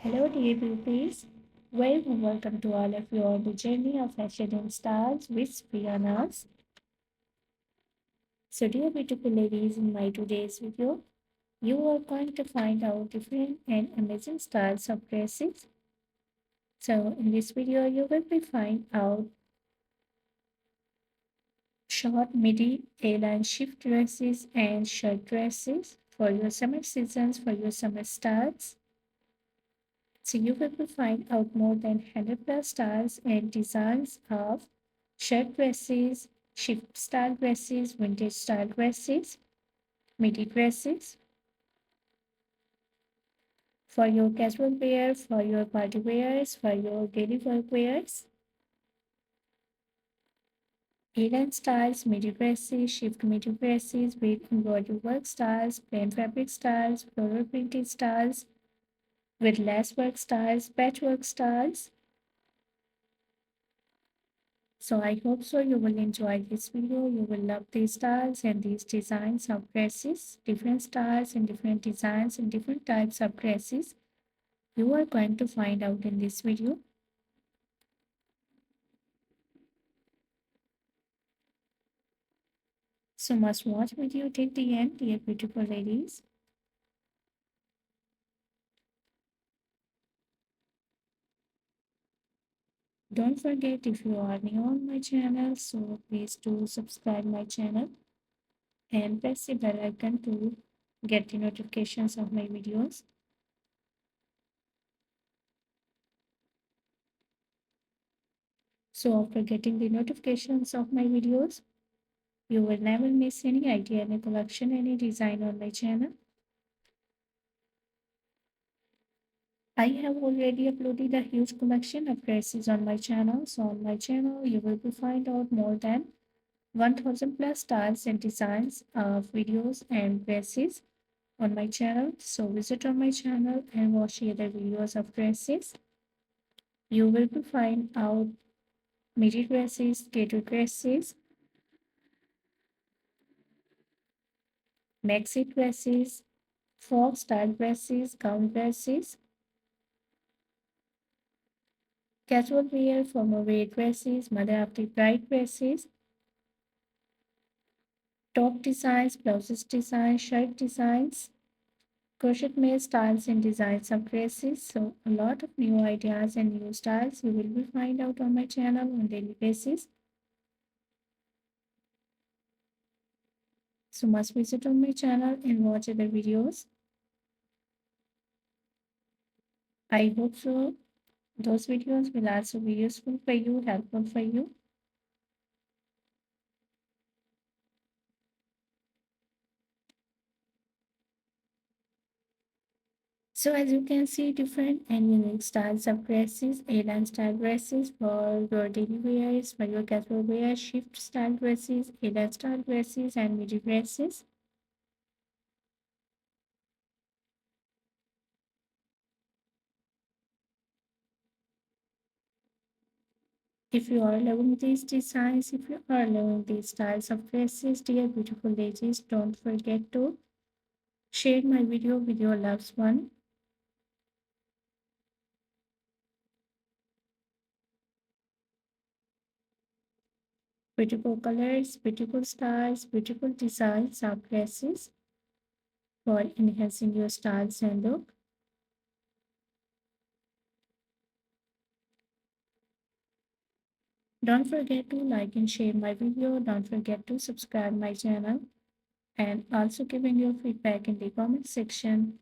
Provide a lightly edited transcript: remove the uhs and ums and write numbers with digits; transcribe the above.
Hello, dear beauties. Very warm welcome to all of you on the journey of fashion and styles with Brianna's. So, dear beautiful ladies, in my today's video, you are going to find out different and amazing styles of dresses. So, in this video, you will be find out short, midi, A-line shift dresses and shirt dresses for your summer seasons, for your summer styles. So you will find out more than 100 plus styles and designs of shirt dresses, shift style dresses, vintage style dresses, midi dresses for your casual wear, for your party wears, for your daily work wears. A-line styles, midi dresses, shift midi dresses with embroidery work styles, plain fabric styles, floral printed styles, with lace work styles, patchwork styles. So I hope so you will enjoy this video. You will love these styles and these designs of dresses, different styles and different designs and different types of dresses you are going to find out in this video. So must watch video till the end, dear beautiful ladies. Don't forget, if you are new on my channel, so please do subscribe my channel and press the bell icon to get the notifications of my videos. So after getting the notifications of my videos, you will never miss any idea, any collection, any design on my channel. I have already uploaded a huge collection of dresses on my channel. So on my channel, you will find out more than 1000 plus styles and designs of videos and dresses on my channel. So visit on my channel and watch the other videos of dresses. You will find out midi dresses, gator dresses, maxi dresses, frog style dresses, gown dresses, casual wear, formal wear dresses, mother of the bride dresses, top designs, blouses designs, shirt designs, crochet made styles and designs of dresses. So a lot of new ideas and new styles you will find out on my channel on daily basis. So must visit on my channel and watch other videos. I hope so those videos will also be useful for you, helpful for you. So as you can see, different and unique styles of dresses, A-line style dresses for your daily wears, for your casual wear, shift style dresses, A-line style dresses, and midi dresses. If you are loving these designs, if you are loving these styles of dresses, dear beautiful ladies, don't forget to share my video with your loved one. Beautiful colors, beautiful styles, beautiful designs of dresses for enhancing your styles and look. Don't forget to like and share my video. Don't forget to subscribe my channel and also giving your feedback in the comment section.